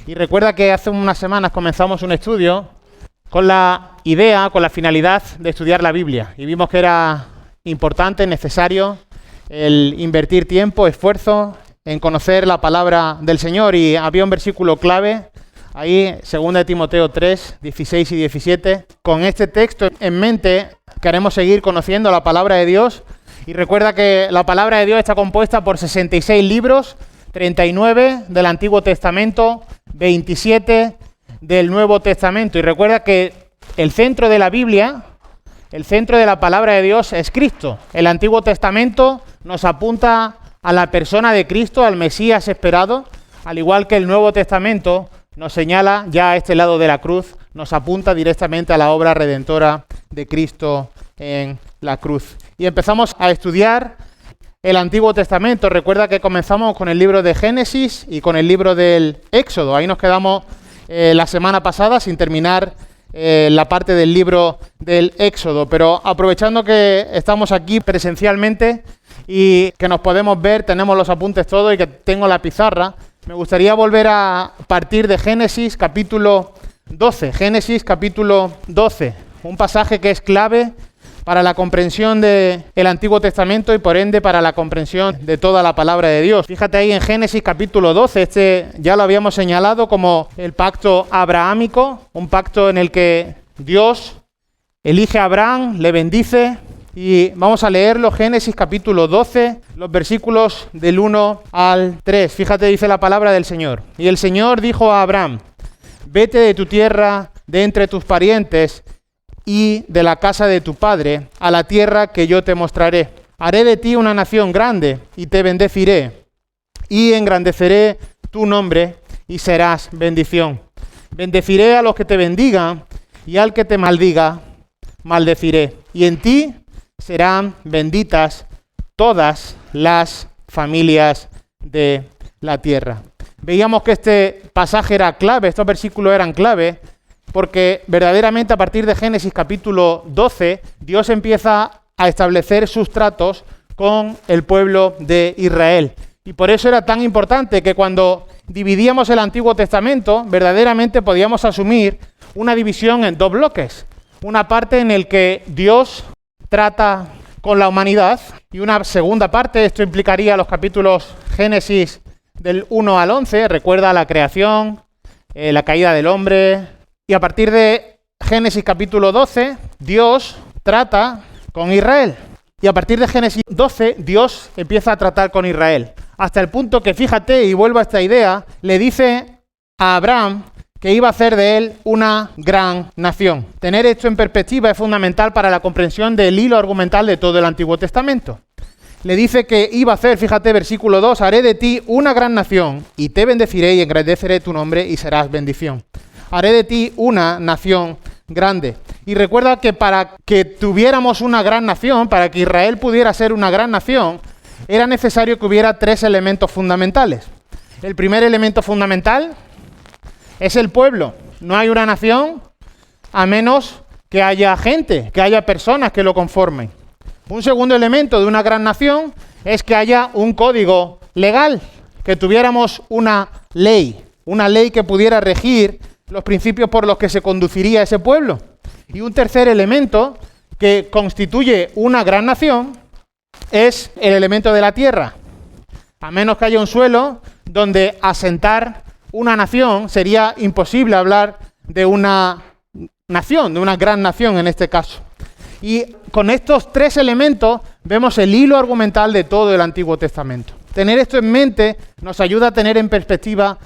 Y recuerda que hace unas semanas comenzamos un estudio con la idea, con la finalidad de estudiar la Biblia. Y vimos que era importante, necesario, el invertir tiempo, esfuerzo en conocer la palabra del Señor. Y había un versículo clave ahí, 2 Timoteo 3, 16 y 17. Con este texto en mente queremos seguir conociendo la palabra de Dios. Y recuerda que la palabra de Dios está compuesta por 66 libros, 39 del Antiguo Testamento, 27 del Nuevo Testamento. Y recuerda que el centro de la Biblia, el centro de la palabra de Dios es Cristo. El Antiguo Testamento nos apunta a la persona de Cristo, al Mesías esperado, al igual que el Nuevo Testamento nos señala ya a este lado de la cruz, nos apunta directamente a la obra redentora de Cristo en la cruz. Y empezamos a estudiar el Antiguo Testamento. Recuerda que comenzamos con el libro de Génesis y con el libro del Éxodo. Ahí nos quedamos la semana pasada sin terminar la parte del libro del Éxodo. Pero aprovechando que estamos aquí presencialmente y que nos podemos ver, tenemos los apuntes todos y que tengo la pizarra, me gustaría volver a partir de Génesis capítulo 12. Génesis capítulo 12, un pasaje que es clave para la comprensión del Antiguo Testamento y por ende para la comprensión de toda la palabra de Dios. Fíjate ahí en Génesis capítulo 12, este ya lo habíamos señalado como el pacto abrahámico, un pacto en el que Dios elige a Abraham, le bendice y vamos a leerlo, Génesis capítulo 12, los versículos del 1 al 3. Fíjate, dice la palabra del Señor. Y el Señor dijo a Abraham: vete de tu tierra, de entre tus parientes y de la casa de tu padre, a la tierra que yo te mostraré. Haré de ti una nación grande, y te bendeciré, y engrandeceré tu nombre, y serás bendición. Bendeciré a los que te bendigan, y al que te maldiga, maldeciré. Y en ti serán benditas todas las familias de la tierra. Veíamos que este pasaje era clave, estos versículos eran clave, porque verdaderamente a partir de Génesis capítulo 12, Dios empieza a establecer sus tratos con el pueblo de Israel. Y por eso era tan importante que cuando dividíamos el Antiguo Testamento, verdaderamente podíamos asumir una división en dos bloques. Una parte en la que Dios trata con la humanidad y una segunda parte, esto implicaría los capítulos Génesis del 1 al 11, recuerda la creación, la caída del hombre. Y a partir de Génesis capítulo 12, Dios trata con Israel. Y a partir de Génesis 12, Dios empieza a tratar con Israel. Hasta el punto que, fíjate, y vuelvo a esta idea, le dice a Abraham que iba a hacer de él una gran nación. Tener esto en perspectiva es fundamental para la comprensión del hilo argumental de todo el Antiguo Testamento. Le dice que iba a hacer, fíjate, versículo 2, haré de ti una gran nación, y te bendeciré y engrandeceré tu nombre y serás bendición. Haré de ti una nación grande. Y recuerda que para que tuviéramos una gran nación, para que Israel pudiera ser una gran nación, era necesario que hubiera tres elementos fundamentales. El primer elemento fundamental es el pueblo. No hay una nación a menos que haya gente, que haya personas que lo conformen. Un segundo elemento de una gran nación es que haya un código legal, que tuviéramos una ley que pudiera regir los principios por los que se conduciría ese pueblo. Y un tercer elemento que constituye una gran nación es el elemento de la tierra. A menos que haya un suelo donde asentar una nación, sería imposible hablar de una nación, de una gran nación en este caso. Y con estos tres elementos vemos el hilo argumental de todo el Antiguo Testamento. Tener esto en mente nos ayuda a tener en perspectiva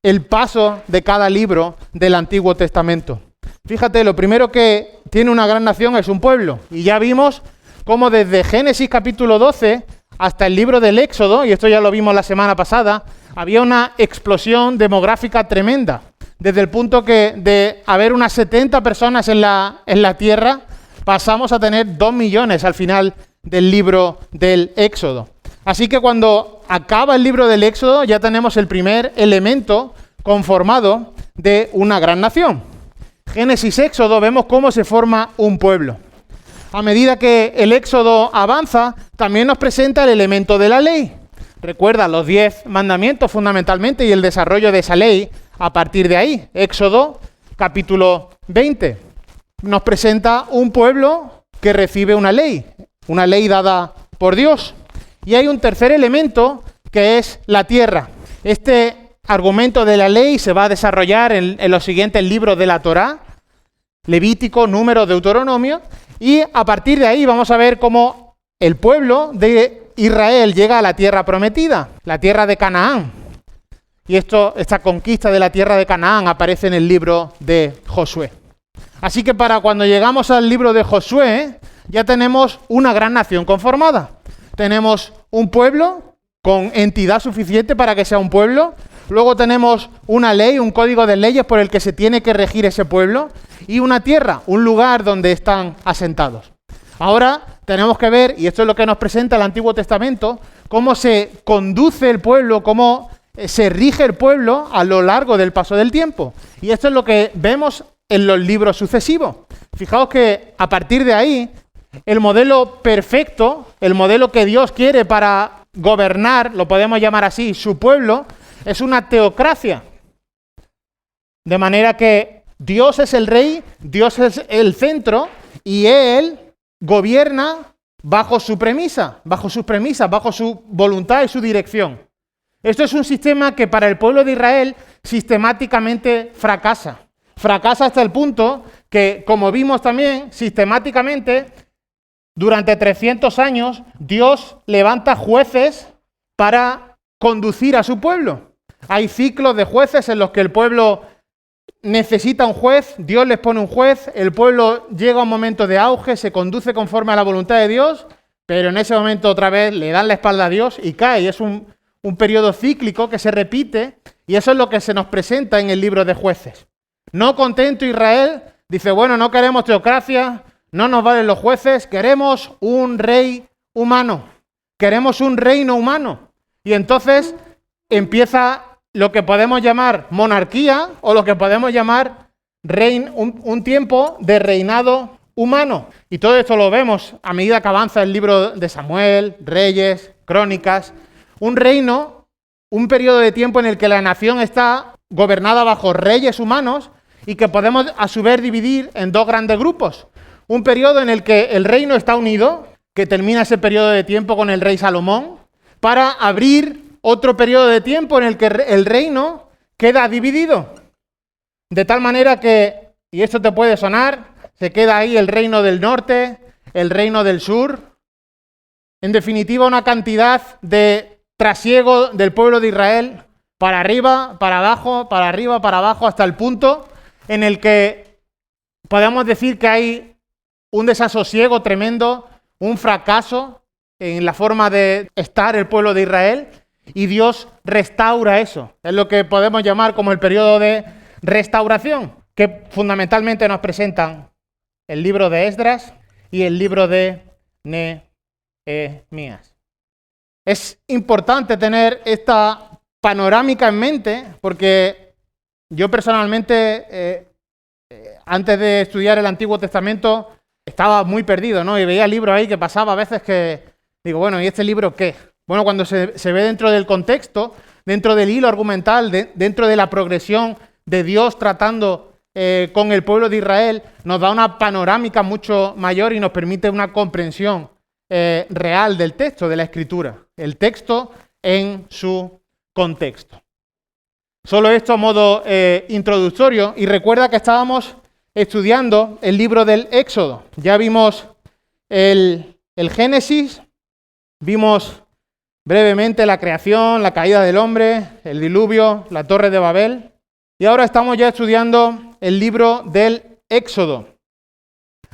el paso de cada libro del Antiguo Testamento. Fíjate, lo primero que tiene una gran nación es un pueblo. Y ya vimos cómo desde Génesis capítulo 12 hasta el libro del Éxodo, y esto ya lo vimos la semana pasada, había una explosión demográfica tremenda. Desde el punto que de haber unas 70 personas en la tierra, pasamos a tener 2 millones al final del libro del Éxodo. Así que cuando acaba el libro del Éxodo ya tenemos el primer elemento conformado de una gran nación. Génesis, Éxodo, vemos cómo se forma un pueblo. A medida que el Éxodo avanza, también nos presenta el elemento de la ley. Recuerda los 10 mandamientos fundamentalmente y el desarrollo de esa ley a partir de ahí. Éxodo capítulo 20 nos presenta un pueblo que recibe una ley dada por Dios. Y hay un tercer elemento que es la tierra. Este argumento de la ley se va a desarrollar en los siguientes libros de la Torá, Levítico, Número, Deuteronomio, y a partir de ahí vamos a ver cómo el pueblo de Israel llega a la tierra prometida, la tierra de Canaán. Y esta conquista de la tierra de Canaán aparece en el libro de Josué. Así que para cuando llegamos al libro de Josué, ya tenemos una gran nación conformada. Tenemos un pueblo con entidad suficiente para que sea un pueblo. Luego tenemos una ley, un código de leyes por el que se tiene que regir ese pueblo. Y una tierra, un lugar donde están asentados. Ahora tenemos que ver, y esto es lo que nos presenta el Antiguo Testamento, cómo se conduce el pueblo, cómo se rige el pueblo a lo largo del paso del tiempo. Y esto es lo que vemos en los libros sucesivos. Fijaos que a partir de ahí, el modelo perfecto, el modelo que Dios quiere para gobernar, lo podemos llamar así, su pueblo, es una teocracia. De manera que Dios es el rey, Dios es el centro, y Él gobierna bajo su premisa, bajo sus premisas, bajo su voluntad y su dirección. Esto es un sistema que para el pueblo de Israel sistemáticamente fracasa. Fracasa hasta el punto que, como vimos también, sistemáticamente, durante 300 años, Dios levanta jueces para conducir a su pueblo. Hay ciclos de jueces en los que el pueblo necesita un juez, Dios les pone un juez, el pueblo llega a un momento de auge, se conduce conforme a la voluntad de Dios, pero en ese momento otra vez le dan la espalda a Dios y cae. Y es un periodo cíclico que se repite, y eso es lo que se nos presenta en el libro de Jueces. No contento Israel, dice, bueno, no queremos teocracia, no nos valen los jueces, queremos un rey humano, queremos un reino humano. Y entonces empieza lo que podemos llamar monarquía o lo que podemos llamar un tiempo de reinado humano. Y todo esto lo vemos a medida que avanza el libro de Samuel, Reyes, Crónicas. Un reino, un periodo de tiempo en el que la nación está gobernada bajo reyes humanos y que podemos a su vez dividir en dos grandes grupos. Un periodo en el que el reino está unido, que termina ese periodo de tiempo con el rey Salomón, para abrir otro periodo de tiempo en el que el reino queda dividido. De tal manera que, y esto te puede sonar, se queda ahí el reino del norte, el reino del sur. En definitiva, una cantidad de trasiego del pueblo de Israel para arriba, para abajo, para arriba, para abajo, hasta el punto en el que podemos decir que hay un desasosiego tremendo, un fracaso en la forma de estar el pueblo de Israel, y Dios restaura eso. Es lo que podemos llamar como el periodo de restauración, que fundamentalmente nos presentan el libro de Esdras y el libro de Nehemías. Es importante tener esta panorámica en mente, porque yo personalmente, antes de estudiar el Antiguo Testamento, estaba muy perdido, ¿no? Y veía libros ahí que pasaba a veces que digo, bueno, ¿y este libro qué? Bueno, cuando se ve dentro del contexto, dentro del hilo argumental, dentro de la progresión de Dios tratando con el pueblo de Israel, nos da una panorámica mucho mayor y nos permite una comprensión real del texto, de la Escritura. El texto en su contexto. Solo esto a modo introductorio, y recuerda que estábamos estudiando el libro del Éxodo. Ya vimos el Génesis, vimos brevemente la creación, la caída del hombre, el diluvio, la torre de Babel, y ahora estamos ya estudiando el libro del Éxodo.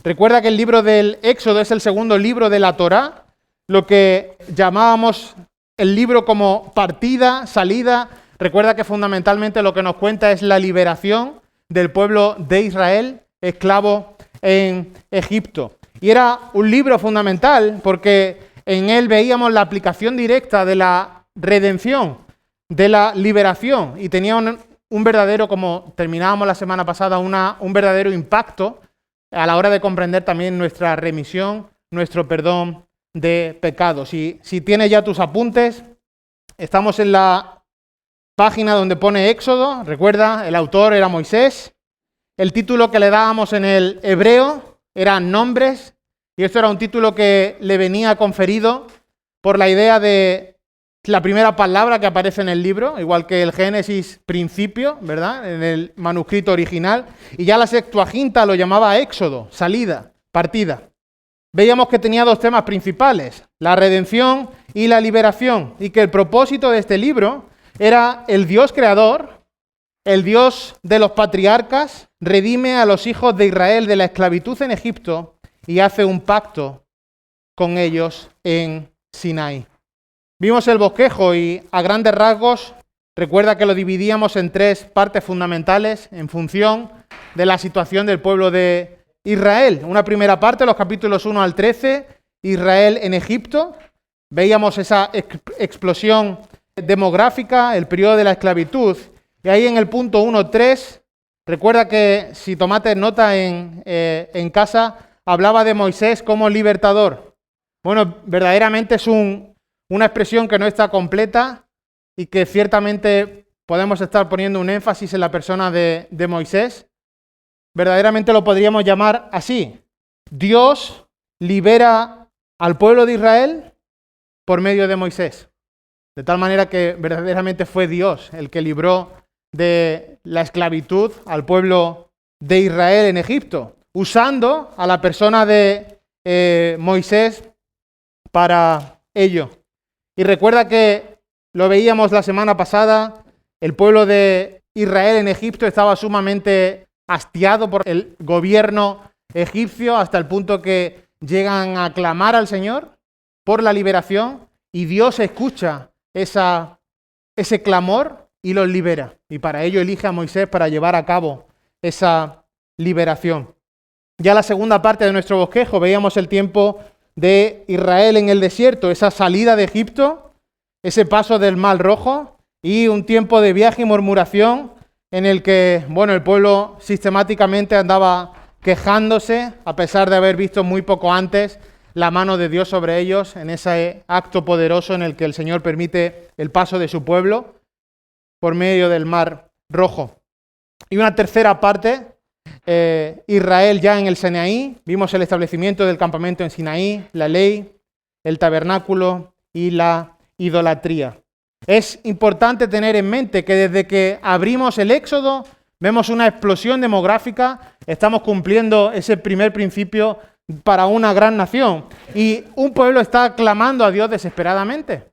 Recuerda que el libro del Éxodo es el segundo libro de la Torá, lo que llamábamos el libro como partida, salida. Recuerda que fundamentalmente lo que nos cuenta es la liberación del pueblo de Israel, esclavo en Egipto. Y era un libro fundamental porque en él veíamos la aplicación directa de la redención, de la liberación, y tenía un verdadero, como terminábamos la semana pasada, un verdadero impacto a la hora de comprender también nuestra remisión, nuestro perdón de pecados. Si tienes ya tus apuntes, estamos en la página donde pone Éxodo, recuerda, el autor era Moisés. El título que le dábamos en el hebreo eran nombres, y esto era un título que le venía conferido por la idea de la primera palabra que aparece en el libro, igual que el Génesis principio, ¿verdad? En el manuscrito original. Y ya la Septuaginta lo llamaba Éxodo, salida, partida. Veíamos que tenía dos temas principales, la redención y la liberación, y que el propósito de este libro era el Dios creador, el Dios de los patriarcas, redime a los hijos de Israel de la esclavitud en Egipto y hace un pacto con ellos en Sinaí. Vimos el bosquejo y a grandes rasgos, recuerda que lo dividíamos en tres partes fundamentales en función de la situación del pueblo de Israel. Una primera parte, los capítulos 1 al 13, Israel en Egipto. Veíamos esa explosión demográfica, el periodo de la esclavitud. Y ahí en el punto 1.3, recuerda que si tomaste nota en casa, hablaba de Moisés como libertador. Bueno, verdaderamente es una expresión que no está completa y que ciertamente podemos estar poniendo un énfasis en la persona de Moisés. Verdaderamente lo podríamos llamar así. Dios libera al pueblo de Israel por medio de Moisés. De tal manera que verdaderamente fue Dios el que libró de la esclavitud al pueblo de Israel en Egipto, usando a la persona de Moisés para ello. Y recuerda que lo veíamos la semana pasada, el pueblo de Israel en Egipto estaba sumamente hastiado por el gobierno egipcio hasta el punto que llegan a clamar al Señor por la liberación y Dios escucha ese clamor y los libera. Y para ello elige a Moisés para llevar a cabo esa liberación. Ya la segunda parte de nuestro bosquejo veíamos el tiempo de Israel en el desierto, esa salida de Egipto, ese paso del Mar Rojo y un tiempo de viaje y murmuración en el que, el pueblo sistemáticamente andaba quejándose, a pesar de haber visto muy poco antes la mano de Dios sobre ellos, en ese acto poderoso en el que el Señor permite el paso de su pueblo por medio del Mar Rojo. Y una tercera parte, Israel ya en el Sinaí, vimos el establecimiento del campamento en Sinaí, la ley, el tabernáculo y la idolatría. Es importante tener en mente que desde que abrimos el Éxodo vemos una explosión demográfica, estamos cumpliendo ese primer principio para una gran nación y un pueblo está clamando a Dios desesperadamente.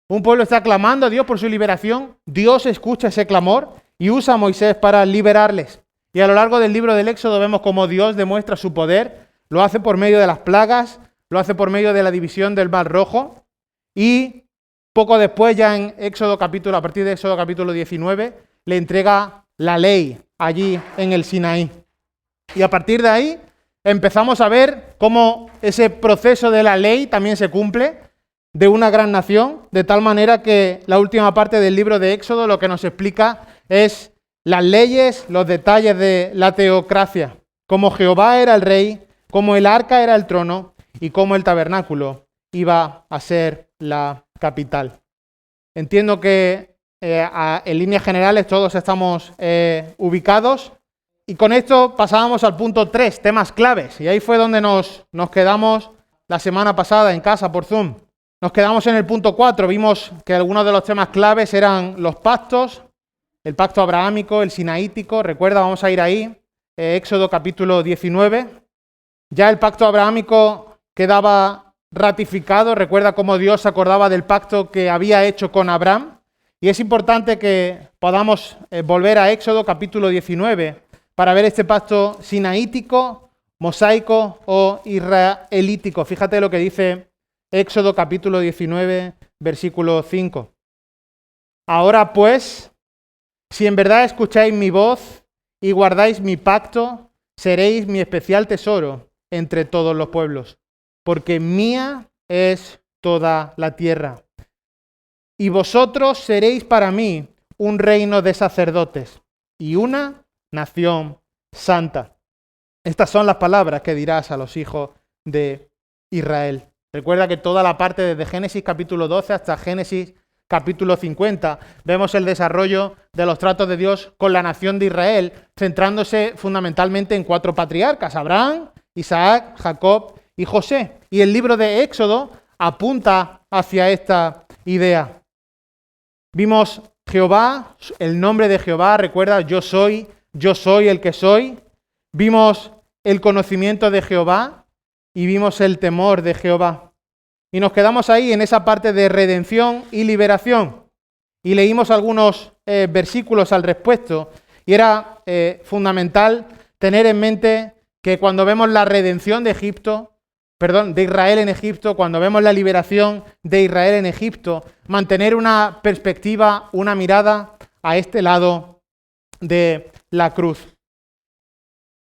Un pueblo está clamando a Dios por su liberación, Dios escucha ese clamor y usa a Moisés para liberarles. Y a lo largo del libro del Éxodo vemos cómo Dios demuestra su poder, lo hace por medio de las plagas, lo hace por medio de la división del Mar Rojo y poco después, ya en a partir de Éxodo capítulo 19, le entrega la ley allí en el Sinaí. Y a partir de ahí empezamos a ver cómo ese proceso de la ley también se cumple de una gran nación, de tal manera que la última parte del libro de Éxodo lo que nos explica es las leyes, los detalles de la teocracia, cómo Jehová era el rey, cómo el arca era el trono y cómo el tabernáculo iba a ser la capital. Entiendo que en líneas generales todos estamos ubicados y con esto pasábamos al punto 3, temas claves, y ahí fue donde nos quedamos la semana pasada en casa por Zoom. Nos quedamos en el punto 4, vimos que algunos de los temas claves eran los pactos, el pacto abrahámico, el sinaítico, recuerda, vamos a ir ahí, Éxodo capítulo 19. Ya el pacto abrahámico quedaba ratificado, recuerda cómo Dios se acordaba del pacto que había hecho con Abraham, y es importante que podamos volver a Éxodo capítulo 19 para ver este pacto sinaítico, mosaico o israelítico. Fíjate lo que dice Éxodo capítulo 19, versículo 5. Ahora pues, si en verdad escucháis mi voz y guardáis mi pacto, seréis mi especial tesoro entre todos los pueblos, porque mía es toda la tierra. Y vosotros seréis para mí un reino de sacerdotes y una nación santa. Estas son las palabras que dirás a los hijos de Israel. Recuerda que toda la parte desde Génesis capítulo 12 hasta Génesis capítulo 50, vemos el desarrollo de los tratos de Dios con la nación de Israel, centrándose fundamentalmente en 4 patriarcas: Abraham, Isaac, Jacob y José. Y el libro de Éxodo apunta hacia esta idea. Vimos Jehová, el nombre de Jehová, recuerda, yo soy el que soy. Vimos el conocimiento de Jehová y vimos el temor de Jehová. Y nos quedamos ahí en esa parte de redención y liberación. Y leímos algunos versículos al respecto. Y era fundamental tener en mente que cuando vemos la redención de Israel en Egipto, cuando vemos la liberación de Israel en Egipto, mantener una perspectiva, una mirada a este lado de la cruz.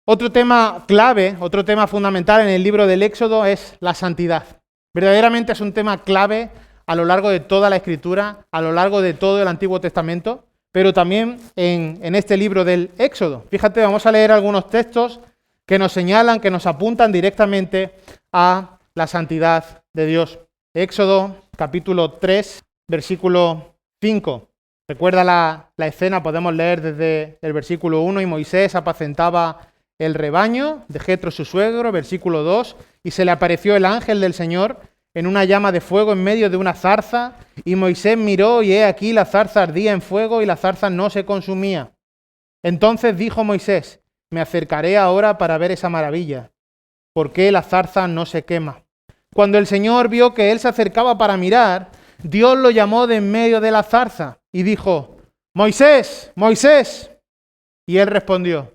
Otro tema clave, otro tema fundamental en el libro del Éxodo es la santidad. Verdaderamente es un tema clave a lo largo de toda la Escritura, a lo largo de todo el Antiguo Testamento, pero también en este libro del Éxodo. Fíjate, vamos a leer algunos textos que nos señalan, que nos apuntan directamente a la santidad de Dios. Éxodo capítulo 3, versículo 5. Recuerda la escena, podemos leer desde el versículo 1, y Moisés apacentaba el rebaño de Jetro su suegro, versículo 2, y se le apareció el ángel del Señor en una llama de fuego en medio de una zarza, y Moisés miró, y he aquí la zarza ardía en fuego, y la zarza no se consumía. Entonces dijo Moisés: me acercaré ahora para ver esa maravilla, ¿por qué la zarza no se quema? Cuando el Señor vio que él se acercaba para mirar, Dios lo llamó de en medio de la zarza, y dijo: Moisés, Moisés. Y él respondió: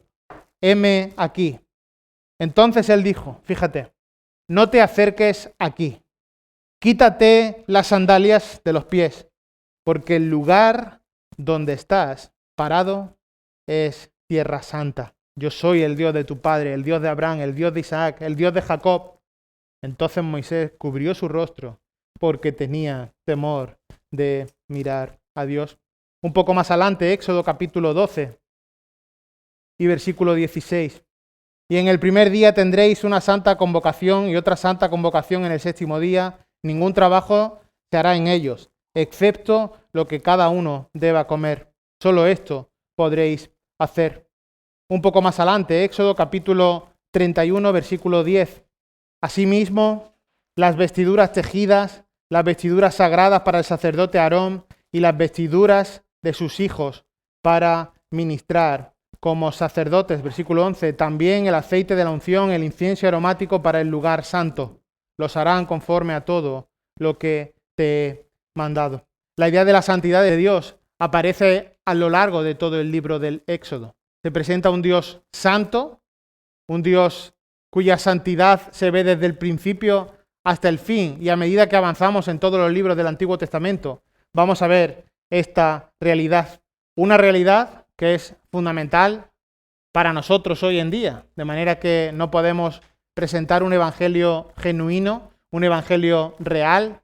heme aquí. Entonces él dijo, fíjate, no te acerques aquí, quítate las sandalias de los pies, porque el lugar donde estás parado es tierra santa. Yo soy el Dios de tu padre, el Dios de Abraham, el Dios de Isaac, el Dios de Jacob. Entonces Moisés cubrió su rostro porque tenía temor de mirar a Dios. Un poco más adelante, Éxodo capítulo 12 y versículo 16. Y en el primer día tendréis una santa convocación y otra santa convocación en el 7º día. Ningún trabajo se hará en ellos, excepto lo que cada uno deba comer. Solo esto podréis hacer. Un poco más adelante, Éxodo capítulo 31, versículo 10. Asimismo, las vestiduras tejidas, las vestiduras sagradas para el sacerdote Aarón y las vestiduras de sus hijos para ministrar como sacerdotes. Versículo 11. También el aceite de la unción, el incienso aromático para el lugar santo. Los harán conforme a todo lo que te he mandado. La idea de la santidad de Dios aparece a lo largo de todo el libro del Éxodo. Se presenta un Dios santo, un Dios cuya santidad se ve desde el principio hasta el fin, y a medida que avanzamos en todos los libros del Antiguo Testamento, vamos a ver esta realidad. Una realidad que es fundamental para nosotros hoy en día, de manera que no podemos presentar un evangelio genuino, un evangelio real,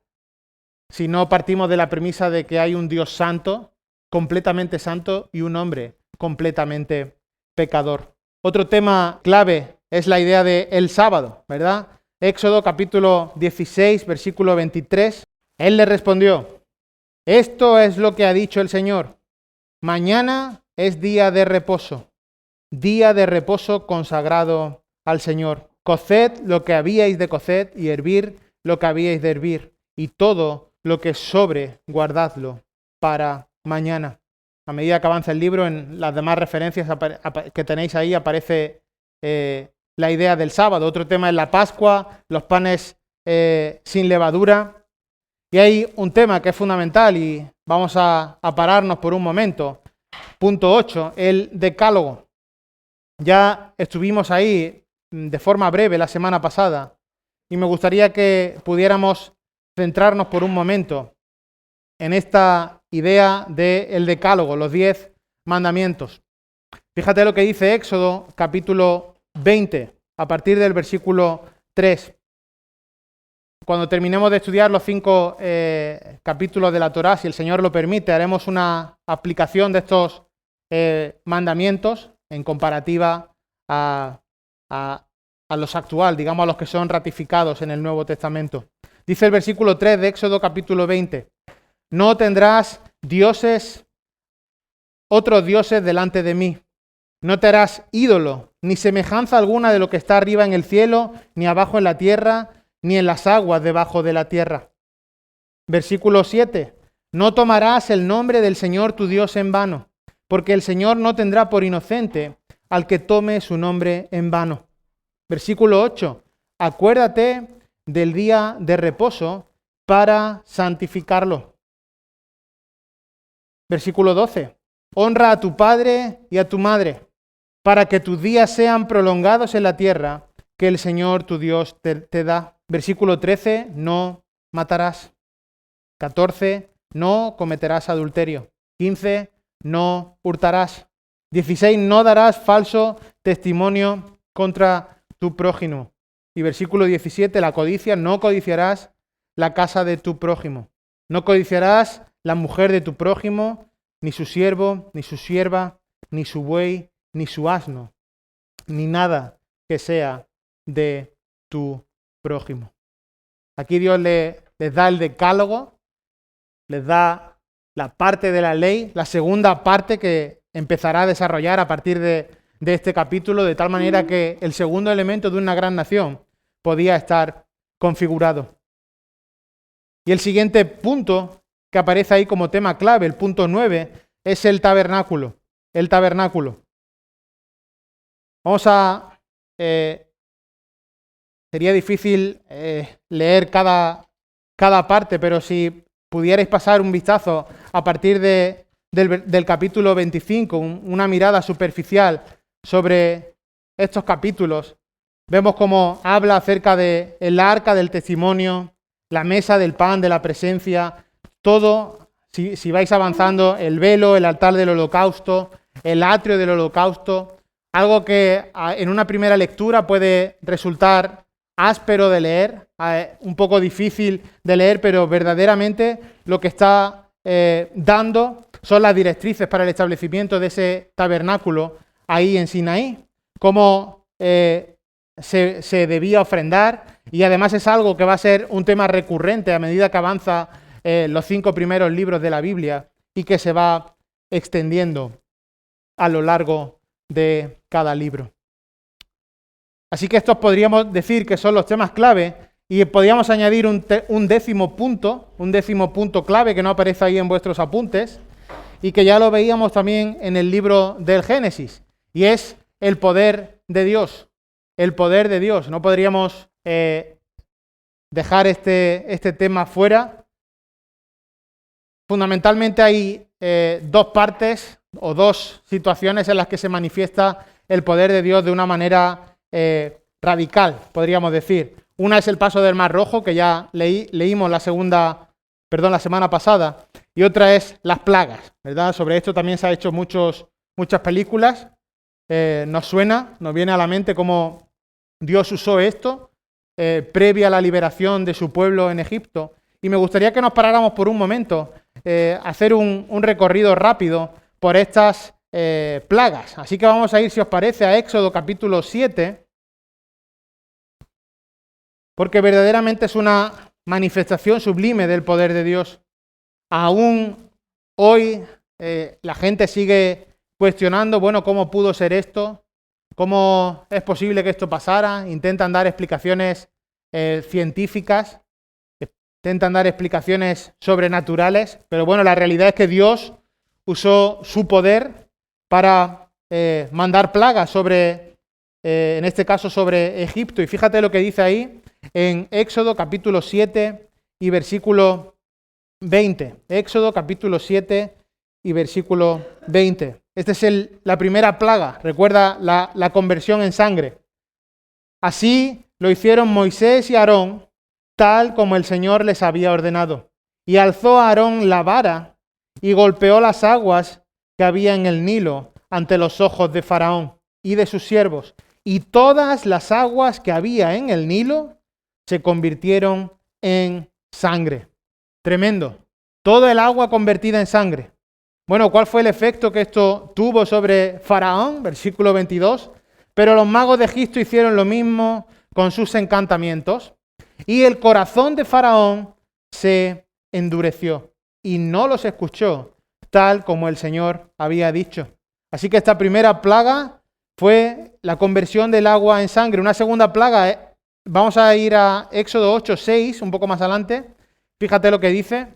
si no partimos de la premisa de que hay un Dios santo, completamente santo, y un hombre completamente pecador. Otro tema clave es la idea de el sábado, ¿verdad? Éxodo capítulo 16, versículo 23. Él le respondió: esto es lo que ha dicho el Señor. Mañana es día de reposo consagrado al Señor. Coced lo que habíais de cocer y hervir lo que habíais de hervir, y todo lo que sobre guardadlo para mañana. A medida que avanza el libro, en las demás referencias que tenéis ahí aparece la idea del sábado. Otro tema es la Pascua, los panes sin levadura. Y hay un tema que es fundamental y vamos a pararnos por un momento. Punto 8, el decálogo. Ya estuvimos ahí de forma breve la semana pasada y me gustaría que pudiéramos centrarnos por un momento en esta idea del decálogo, los 10 mandamientos. Fíjate lo que dice Éxodo capítulo 20, a partir del versículo 3. Cuando terminemos de estudiar los 5 capítulos de la Torá, si el Señor lo permite, haremos una aplicación de estos mandamientos en comparativa a los actuales, digamos a los que son ratificados en el Nuevo Testamento. Dice el versículo 3 de Éxodo capítulo 20. No tendrás otros dioses delante de mí. No te harás ídolo, ni semejanza alguna de lo que está arriba en el cielo, ni abajo en la tierra, ni en las aguas debajo de la tierra. Versículo 7. No tomarás el nombre del Señor tu Dios en vano, porque el Señor no tendrá por inocente al que tome su nombre en vano. Versículo 8. Acuérdate del día de reposo para santificarlo. Versículo 12. Honra a tu padre y a tu madre, para que tus días sean prolongados en la tierra que el Señor tu Dios te da. Versículo 13. No matarás. 14. No cometerás adulterio. 15. No hurtarás. 16. No darás falso testimonio contra tu prójimo. Y versículo 17. La codicia. No codiciarás la casa de tu prójimo. No codiciarás la mujer de tu prójimo, ni su siervo, ni su sierva, ni su buey, ni su asno, ni nada que sea de tu prójimo. Aquí Dios les da el decálogo, les da la parte de la ley, la segunda parte que empezará a desarrollar a partir de este capítulo, de tal manera que el segundo elemento de una gran nación podía estar configurado. Y el siguiente punto que aparece ahí como tema clave, el punto 9, es el tabernáculo. El tabernáculo. Vamos a... sería difícil leer cada parte, pero si pudierais pasar un vistazo a partir del capítulo 25, una mirada superficial sobre estos capítulos, vemos cómo habla acerca del arca del testimonio, la mesa del pan de la presencia, todo, si vais avanzando, el velo, el altar del holocausto, el atrio del holocausto, algo que en una primera lectura puede resultar áspero de leer, un poco difícil de leer, pero verdaderamente lo que está dando son las directrices para el establecimiento de ese tabernáculo ahí en Sinaí, cómo se debía ofrendar, y además es algo que va a ser un tema recurrente a medida que avanza los 5 primeros libros de la Biblia y que se va extendiendo a lo largo de cada libro. Así que estos podríamos decir que son los temas clave, y podríamos añadir un décimo punto clave que no aparece ahí en vuestros apuntes y que ya lo veíamos también en el libro del Génesis, y es el poder de Dios. El poder de Dios. No podríamos dejar este tema fuera. Fundamentalmente hay dos partes o dos situaciones en las que se manifiesta el poder de Dios de una manera radical, podríamos decir. Una es el paso del Mar Rojo, que ya leímos la semana pasada, y otra es las plagas, ¿verdad? Sobre esto también se han hecho muchas películas. Nos viene a la mente cómo Dios usó esto previa a la liberación de su pueblo en Egipto. Y me gustaría que nos paráramos por un momento, hacer un recorrido rápido por estas plagas. Así que vamos a ir, si os parece, a Éxodo capítulo 7, porque verdaderamente es una manifestación sublime del poder de Dios. Aún hoy la gente sigue cuestionando, bueno, ¿cómo pudo ser esto? ¿Cómo es posible que esto pasara? Intentan dar explicaciones científicas, intentan dar explicaciones sobrenaturales, pero bueno, la realidad es que Dios usó su poder para mandar plagas sobre, en este caso sobre Egipto. Y fíjate lo que dice ahí en Éxodo capítulo 7 y versículo 20. Éxodo capítulo 7 y versículo 20. Esta es la primera plaga, recuerda la conversión en sangre. Así lo hicieron Moisés y Aarón, tal como el Señor les había ordenado. Y alzó a Aarón la vara y golpeó las aguas que había en el Nilo ante los ojos de Faraón y de sus siervos. Y todas las aguas que había en el Nilo se convirtieron en sangre. Tremendo. Todo el agua convertida en sangre. Bueno, ¿cuál fue el efecto que esto tuvo sobre Faraón? Versículo 22. Pero los magos de Egipto hicieron lo mismo con sus encantamientos, y el corazón de Faraón se endureció. y no los escuchó, tal como el Señor había dicho. Así que esta primera plaga fue la conversión del agua en sangre. Una segunda plaga, vamos a ir a Éxodo 8, 6, un poco más adelante. Fíjate lo que dice.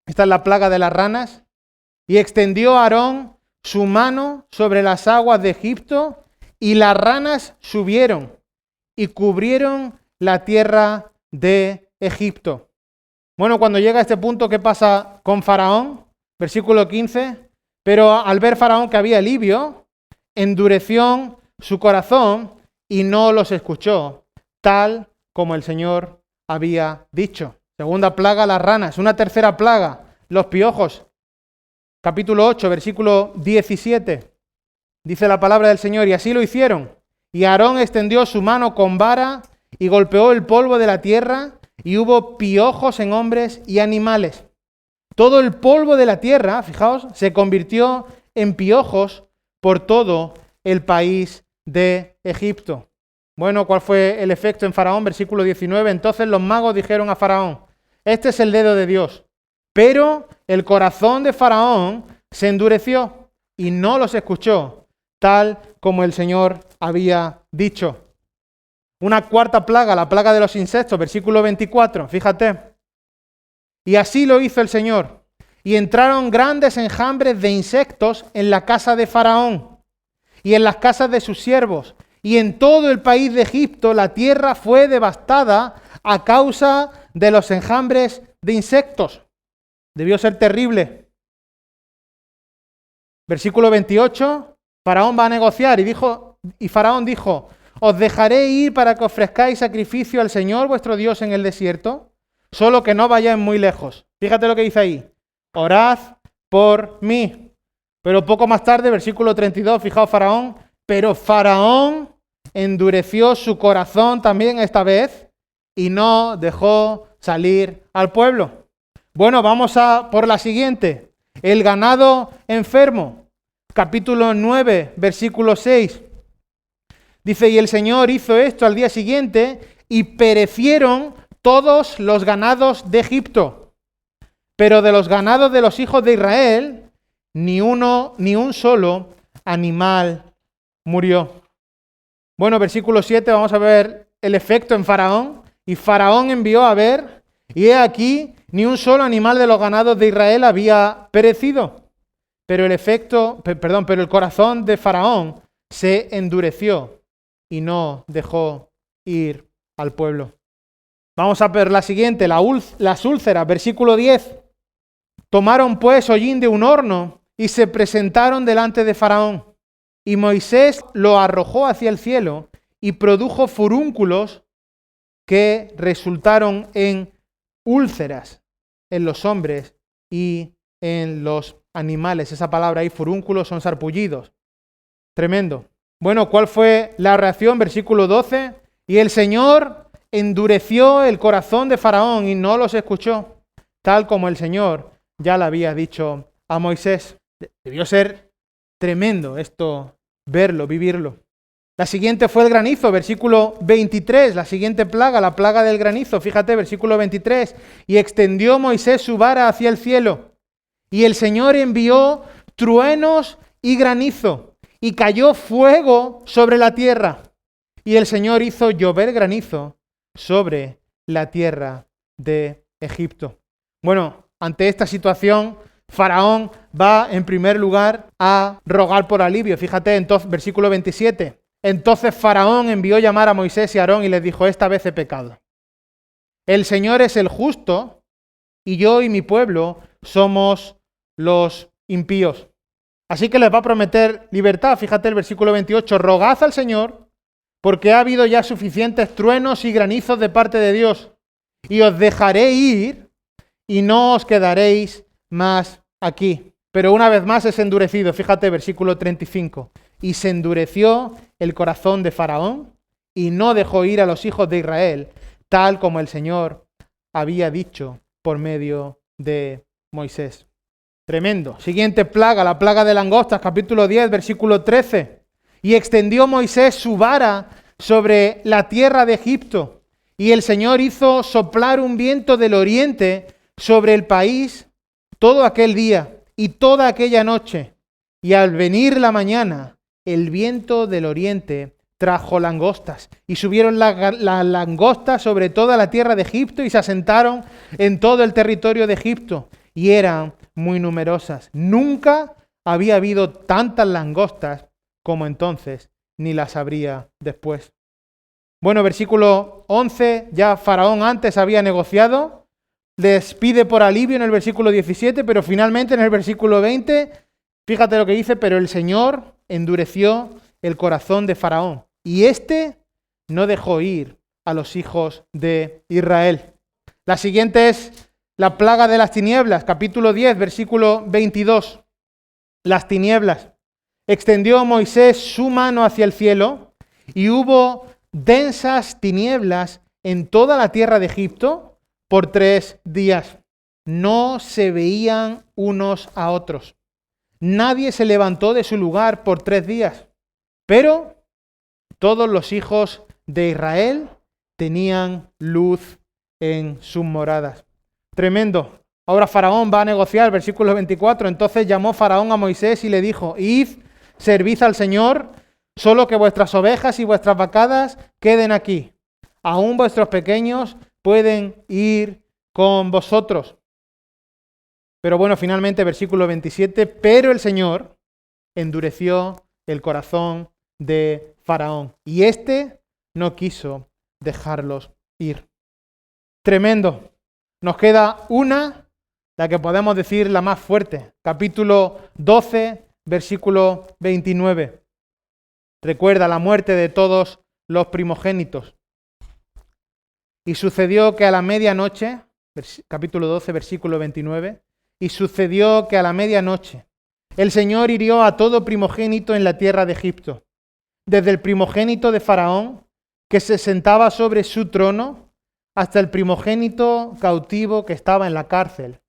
Esta es la plaga de las ranas. Y extendió Aarón su mano sobre las aguas de Egipto, y las ranas subieron y cubrieron la tierra de Egipto. Bueno, cuando llega a este punto, ¿qué pasa con Faraón? Versículo 15. Pero al ver Faraón que había alivio, endureció su corazón y no los escuchó, tal como el Señor había dicho. Segunda plaga, las ranas. Una tercera plaga, los piojos. Capítulo 8, versículo 17. Dice la palabra del Señor: y así lo hicieron. Y Aarón extendió su mano con vara y golpeó el polvo de la tierra, y hubo piojos en hombres y animales. Todo el polvo de la tierra, fijaos, se convirtió en piojos por todo el país de Egipto. Bueno, ¿cuál fue el efecto en Faraón? Versículo 19. Entonces los magos dijeron a Faraón: este es el dedo de Dios. Pero el corazón de Faraón se endureció y no los escuchó, tal como el Señor había dicho. Una cuarta plaga, la plaga de los insectos, versículo 24, fíjate. Y así lo hizo el Señor. Y entraron grandes enjambres de insectos en la casa de Faraón y en las casas de sus siervos. Y en todo el país de Egipto la tierra fue devastada a causa de los enjambres de insectos. Debió ser terrible. Versículo 28, Faraón va a negociar y Faraón dijo: os dejaré ir para que ofrezcáis sacrificio al Señor vuestro Dios en el desierto, solo que no vayáis muy lejos. Fíjate lo que dice ahí: orad por mí. Pero poco más tarde, versículo 32, fijaos Faraón: pero Faraón endureció su corazón también esta vez y no dejó salir al pueblo. Bueno, vamos a por la siguiente. El ganado enfermo. Capítulo 9, versículo 6. Dice: y el Señor hizo esto al día siguiente y perecieron todos los ganados de Egipto. Pero de los ganados de los hijos de Israel, ni un solo animal murió. Bueno, versículo 7, vamos a ver el efecto en Faraón. Y Faraón envió a ver, y he aquí, ni un solo animal de los ganados de Israel había perecido. Pero el corazón de Faraón se endureció y no dejó ir al pueblo. Vamos a ver la siguiente, las úlceras, versículo 10. Tomaron pues hollín de un horno y se presentaron delante de Faraón. Y Moisés lo arrojó hacia el cielo y produjo furúnculos que resultaron en úlceras en los hombres y en los animales. Esa palabra ahí, furúnculos, son sarpullidos. Tremendo. Bueno, ¿cuál fue la reacción? Versículo 12. Y el Señor endureció el corazón de Faraón y no los escuchó, tal como el Señor ya le había dicho a Moisés. Debió ser tremendo esto, verlo, vivirlo. La siguiente fue el granizo, versículo 23, la siguiente plaga, la plaga del granizo. Fíjate, versículo 23. Y extendió Moisés su vara hacia el cielo, y el Señor envió truenos y granizo, y cayó fuego sobre la tierra. Y el Señor hizo llover granizo sobre la tierra de Egipto. Bueno, ante esta situación, Faraón va en primer lugar a rogar por alivio. Fíjate, entonces, versículo 27. Entonces Faraón envió llamar a Moisés y a Aarón y les dijo: esta vez he pecado. El Señor es el justo y yo y mi pueblo somos los impíos. Así que les va a prometer libertad. Fíjate el versículo 28. Rogad al Señor, porque ha habido ya suficientes truenos y granizos de parte de Dios, y os dejaré ir y no os quedaréis más aquí. Pero una vez más es endurecido. Fíjate, versículo 35. Y se endureció el corazón de Faraón y no dejó ir a los hijos de Israel, tal como el Señor había dicho por medio de Moisés. Tremendo. Siguiente plaga, la plaga de langostas, capítulo 10, versículo 13. Y extendió Moisés su vara sobre la tierra de Egipto, y el Señor hizo soplar un viento del oriente sobre el país, todo aquel día y toda aquella noche, y al venir la mañana, el viento del oriente trajo langostas, y subieron las langostas sobre toda la tierra de Egipto y se asentaron en todo el territorio de Egipto, y eran muy numerosas. Nunca había habido tantas langostas como entonces, ni las habría después. Bueno, versículo 11, ya Faraón antes había negociado, les pide por alivio en el versículo 17, pero finalmente en el versículo 20, fíjate lo que dice, pero el Señor endureció el corazón de Faraón, y éste no dejó ir a los hijos de Israel. La siguiente es la plaga de las tinieblas, capítulo 10, versículo 22. Las tinieblas. Extendió Moisés su mano hacia el cielo, y hubo densas tinieblas en toda la tierra de Egipto por 3 días. No se veían unos a otros. Nadie se levantó de su lugar por 3 días. Pero todos los hijos de Israel tenían luz en sus moradas. Tremendo. Ahora Faraón va a negociar, versículo 24. Entonces llamó Faraón a Moisés y le dijo: Id, servid al Señor, solo que vuestras ovejas y vuestras vacadas queden aquí. Aún vuestros pequeños pueden ir con vosotros. Pero bueno, finalmente, versículo 27, pero el Señor endureció el corazón de Faraón, y éste no quiso dejarlos ir. Tremendo. Nos queda una, la que podemos decir la más fuerte. Capítulo 12, versículo 29. Recuerda la muerte de todos los primogénitos. Y sucedió que a la medianoche, capítulo 12, versículo 29, y sucedió que a la medianoche el Señor hirió a todo primogénito en la tierra de Egipto, desde el primogénito de Faraón, que se sentaba sobre su trono, hasta el primogénito cautivo que estaba en la cárcel,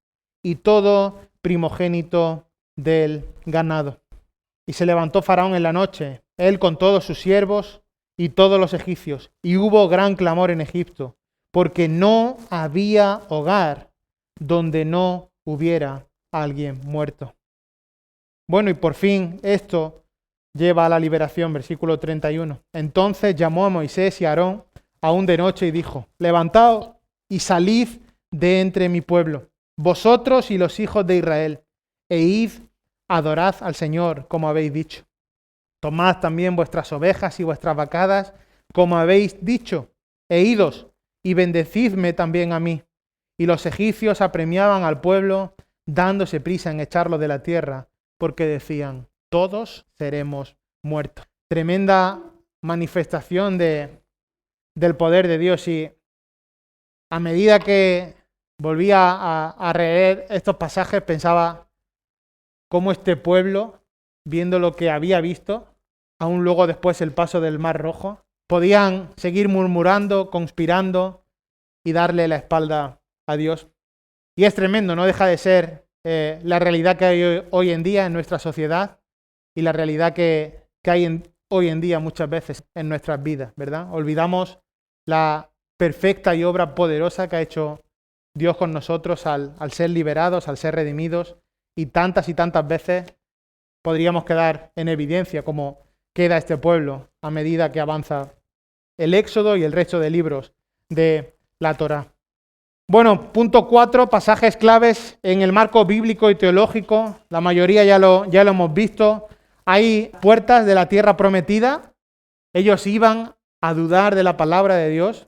y todo primogénito del ganado. Y se levantó Faraón en la noche, él con todos sus siervos y todos los egipcios, y hubo gran clamor en Egipto, porque no había hogar donde no hubiera alguien muerto. Bueno, y por fin esto lleva a la liberación, versículo 31. Entonces llamó a Moisés y a Aarón aún de noche y dijo: Levantaos y salid de entre mi pueblo, vosotros y los hijos de Israel, e id, adorad al Señor, como habéis dicho. Tomad también vuestras ovejas y vuestras vacadas, como habéis dicho, e idos, y bendecidme también a mí. Y los egipcios apremiaban al pueblo, dándose prisa en echarlo de la tierra, porque decían: todos seremos muertos. Tremenda manifestación del poder de Dios. Y a medida que volvía a leer estos pasajes, pensaba cómo este pueblo, viendo lo que había visto, aún luego después el paso del Mar Rojo, podían seguir murmurando, conspirando y darle la espalda a Dios. Y es tremendo, no deja de ser la realidad que hay hoy en día en nuestra sociedad y la realidad que hay hoy en día muchas veces en nuestras vidas, ¿verdad? Olvidamos la perfecta y obra poderosa que ha hecho Dios con nosotros al ser liberados, al ser redimidos, y tantas veces podríamos quedar en evidencia como queda este pueblo a medida que avanza el Éxodo y el resto de libros de la Torá. Bueno, punto 4, pasajes claves en el marco bíblico y teológico. La mayoría ya lo hemos visto. Hay puertas de la tierra prometida. Ellos iban a dudar de la palabra de Dios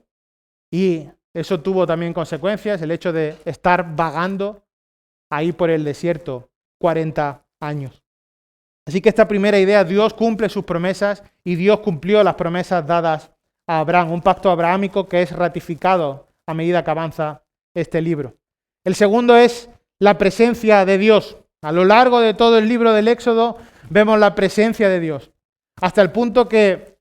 y eso tuvo también consecuencias, el hecho de estar vagando ahí por el desierto 40 años. Así que esta primera idea, Dios cumple sus promesas y Dios cumplió las promesas dadas a Abraham, un pacto abrahámico que es ratificado a medida que avanza este libro. El segundo es la presencia de Dios. A lo largo de todo el libro del Éxodo vemos la presencia de Dios, hasta el punto que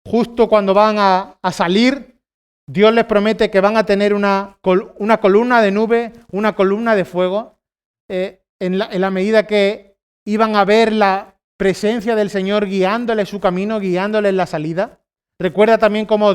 justo cuando van a salir, Dios les promete que van a tener una columna de nube, una columna de fuego, en la medida que iban a ver la presencia del Señor guiándoles su camino, guiándoles la salida. Recuerda también cómo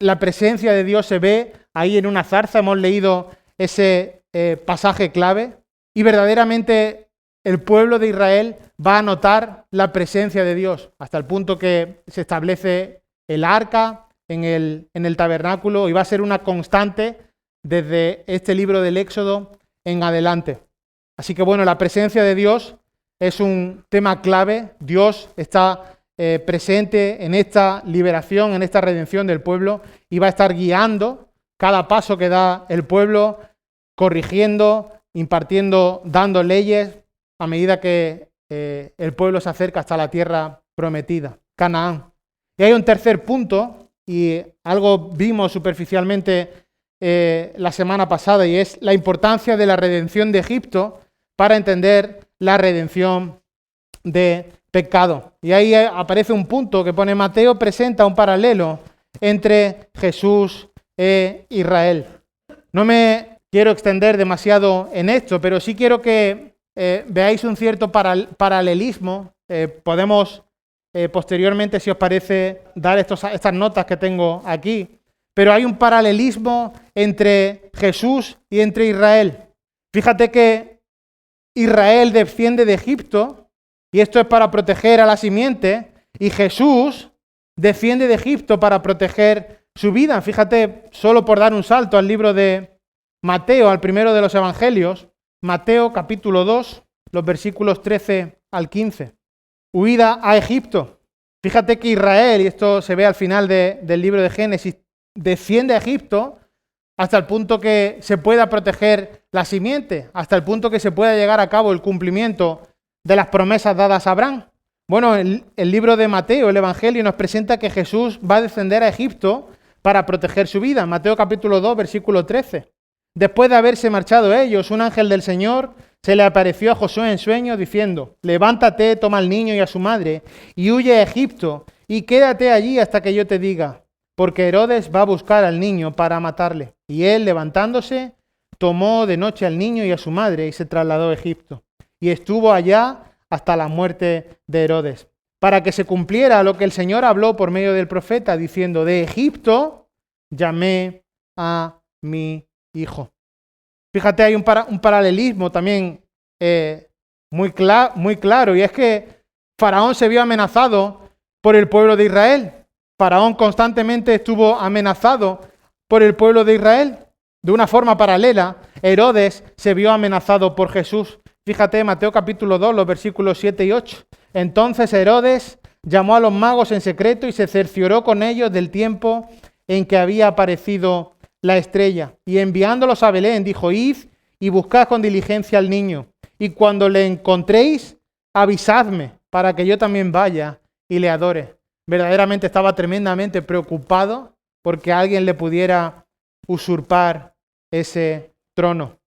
la presencia de Dios se ve ahí en una zarza. Hemos leído ese pasaje clave y verdaderamente el pueblo de Israel va a notar la presencia de Dios, hasta el punto que se establece el arca en el tabernáculo y va a ser una constante desde este libro del Éxodo en adelante. Así que bueno, la presencia de Dios es un tema clave. Dios está presente en esta liberación, en esta redención del pueblo y va a estar guiando cada paso que da el pueblo, corrigiendo, impartiendo, dando leyes a medida que el pueblo se acerca hasta la tierra prometida, Canaán. Y hay un tercer punto, y algo vimos superficialmente la semana pasada, y es la importancia de la redención de Egipto para entender la redención de pecado. Y ahí aparece un punto que pone Mateo, presenta un paralelo entre Jesús e Israel. No me quiero extender demasiado en esto, pero sí quiero que veáis un cierto paralelismo. Podemos posteriormente, si os parece, dar estas notas que tengo aquí. Pero hay un paralelismo entre Jesús y entre Israel. Fíjate que Israel desciende de Egipto, y esto es para proteger a la simiente, y Jesús desciende de Egipto para proteger su vida. Fíjate, solo por dar un salto al libro de Mateo, al primero de los evangelios, Mateo capítulo 2, los versículos 13 al 15. Huida a Egipto. Fíjate que Israel, y esto se ve al final del libro de Génesis, desciende a Egipto hasta el punto que se pueda proteger la simiente, hasta el punto que se pueda llegar a cabo el cumplimiento de las promesas dadas a Abraham. Bueno, el libro de Mateo, el Evangelio, nos presenta que Jesús va a descender a Egipto para proteger su vida. Mateo capítulo 2, versículo 13. Después de haberse marchado ellos, un ángel del Señor se le apareció a Josué en sueño diciendo: levántate, toma al niño y a su madre y huye a Egipto y quédate allí hasta que yo te diga, porque Herodes va a buscar al niño para matarle. Y él, levantándose, tomó de noche al niño y a su madre y se trasladó a Egipto. Y estuvo allá hasta la muerte de Herodes, para que se cumpliera lo que el Señor habló por medio del profeta, diciendo: de Egipto llamé a mi hijo. Fíjate, hay un paralelismo también muy claro, y es que Faraón se vio amenazado por el pueblo de Israel. Faraón constantemente estuvo amenazado por el pueblo de Israel. De una forma paralela, Herodes se vio amenazado por Jesús. Fíjate, Mateo capítulo 2, los versículos 7 y 8. Entonces Herodes llamó a los magos en secreto y se cercioró con ellos del tiempo en que había aparecido la estrella. Y enviándolos a Belén, dijo: id y buscad con diligencia al niño. Y cuando le encontréis, avisadme, para que yo también vaya y le adore. Verdaderamente estaba tremendamente preocupado porque alguien le pudiera usurpar ese trono.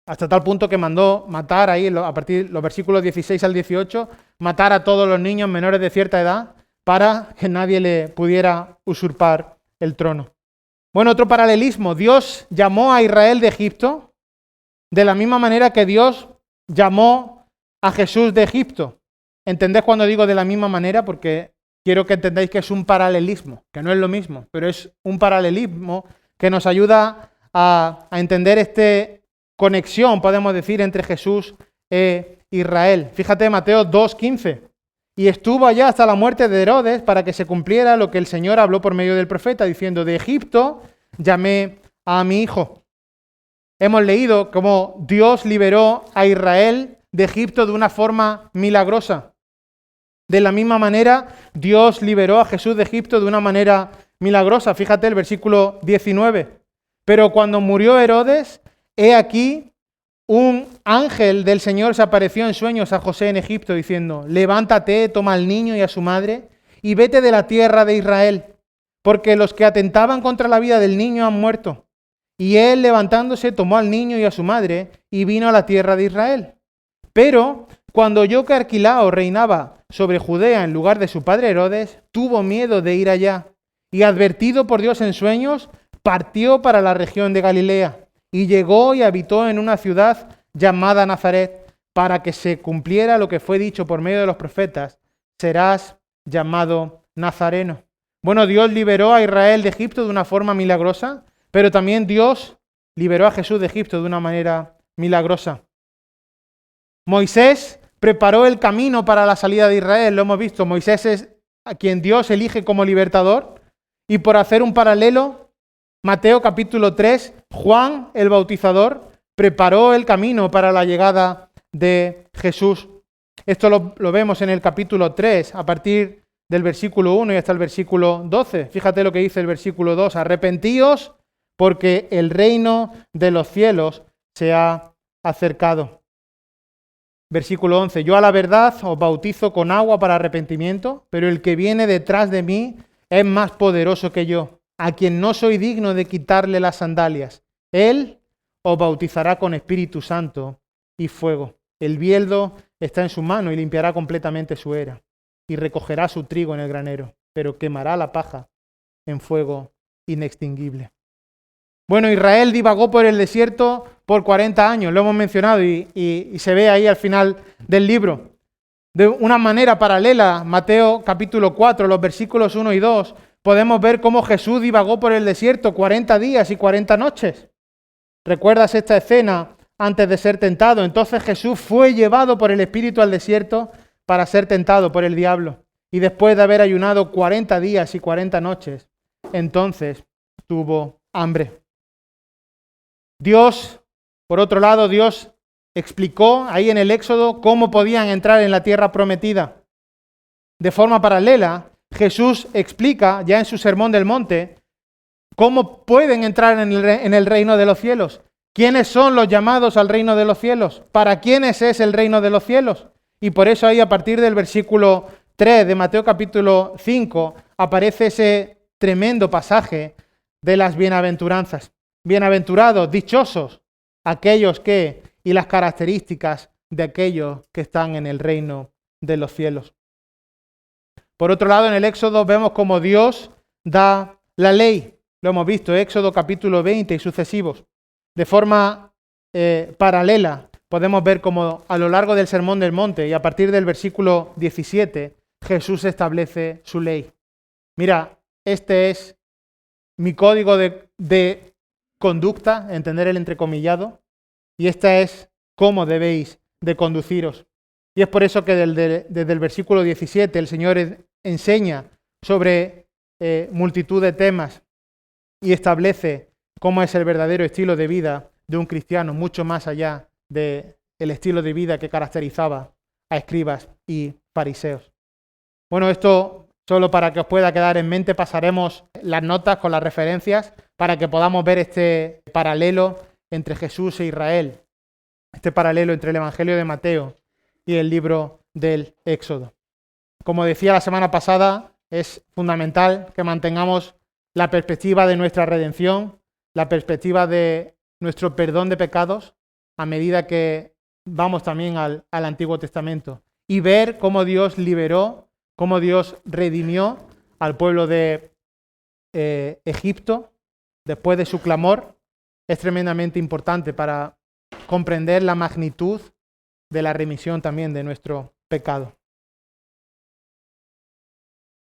Hasta tal punto que mandó matar ahí, a partir de los versículos 16 al 18, matar a todos los niños menores de cierta edad para que nadie le pudiera usurpar el trono. Bueno, otro paralelismo. Dios llamó a Israel de Egipto de la misma manera que Dios llamó a Jesús de Egipto. ¿Entendés cuando digo de la misma manera? Porque quiero que entendáis que es un paralelismo, que no es lo mismo, pero es un paralelismo que nos ayuda a entender esta conexión, podemos decir, entre Jesús e Israel. Fíjate, Mateo 2:15. Y estuvo allá hasta la muerte de Herodes para que se cumpliera lo que el Señor habló por medio del profeta, diciendo: de Egipto llamé a mi hijo. Hemos leído cómo Dios liberó a Israel de Egipto de una forma milagrosa. De la misma manera, Dios liberó a Jesús de Egipto de una manera milagrosa. Fíjate el versículo 19. Pero cuando murió Herodes, he aquí, un ángel del Señor se apareció en sueños a José en Egipto, diciendo: levántate, toma al niño y a su madre, y vete de la tierra de Israel, porque los que atentaban contra la vida del niño han muerto. Y él, levantándose, tomó al niño y a su madre, y vino a la tierra de Israel. Pero cuando oyó que Arquilao reinaba sobre Judea en lugar de su padre Herodes, tuvo miedo de ir allá, y advertido por Dios en sueños, partió para la región de Galilea, y llegó y habitó en una ciudad llamada Nazaret, para que se cumpliera lo que fue dicho por medio de los profetas: serás llamado Nazareno. Bueno, Dios liberó a Israel de Egipto de una forma milagrosa, pero también Dios liberó a Jesús de Egipto de una manera milagrosa. Moisés preparó el camino para la salida de Israel, lo hemos visto. Moisés es a quien Dios elige como libertador. Y por hacer un paralelo, Mateo capítulo 3, Juan el Bautizador preparó el camino para la llegada de Jesús. Esto lo vemos en el capítulo 3, a partir del versículo 1 y hasta el versículo 12. Fíjate lo que dice el versículo 2. Arrepentíos porque el reino de los cielos se ha acercado. Versículo 11. Yo a la verdad os bautizo con agua para arrepentimiento, pero el que viene detrás de mí es más poderoso que yo, a quien no soy digno de quitarle las sandalias. Él os bautizará con Espíritu Santo y fuego. El bieldo está en su mano y limpiará completamente su era, y recogerá su trigo en el granero, pero quemará la paja en fuego inextinguible. Bueno, Israel divagó por el desierto por 40 años, lo hemos mencionado y se ve ahí al final del libro. De una manera paralela, Mateo capítulo 4, los versículos 1 y 2, podemos ver cómo Jesús divagó por el desierto 40 días y 40 noches. ¿Recuerdas esta escena antes de ser tentado? Entonces Jesús fue llevado por el Espíritu al desierto para ser tentado por el diablo. Y después de haber ayunado 40 días y 40 noches, entonces tuvo hambre. Dios, por otro lado, Dios explicó ahí en el Éxodo cómo podían entrar en la tierra prometida. De forma paralela, Jesús explica ya en su Sermón del Monte cómo pueden entrar en el reino de los cielos. ¿Quiénes son los llamados al reino de los cielos? ¿Para quiénes es el reino de los cielos? Y por eso ahí a partir del versículo 3 de Mateo capítulo 5 aparece ese tremendo pasaje de las bienaventuranzas. Bienaventurados, dichosos, aquellos que, y las características de aquellos que están en el reino de los cielos. Por otro lado, en el Éxodo vemos cómo Dios da la ley. Lo hemos visto, Éxodo capítulo 20 y sucesivos. De forma paralela, podemos ver cómo a lo largo del Sermón del Monte y a partir del versículo 17, Jesús establece su ley. Mira, este es mi código de conducta, entender el entrecomillado, y esta es cómo debéis de conduciros. Y es por eso que desde el versículo 17 el Señor enseña sobre multitud de temas y establece cómo es el verdadero estilo de vida de un cristiano, mucho más allá del estilo de vida que caracterizaba a escribas y fariseos. Bueno, esto solo para que os pueda quedar en mente, pasaremos las notas con las referencias para que podamos ver este paralelo entre Jesús e Israel, este paralelo entre el Evangelio de Mateo y el libro del Éxodo. Como decía la semana pasada, es fundamental que mantengamos la perspectiva de nuestra redención, la perspectiva de nuestro perdón de pecados, a medida que vamos también al Antiguo Testamento, y ver cómo Dios liberó, cómo Dios redimió al pueblo de Egipto después de su clamor, es tremendamente importante para comprender la magnitud de la remisión también de nuestro pecado.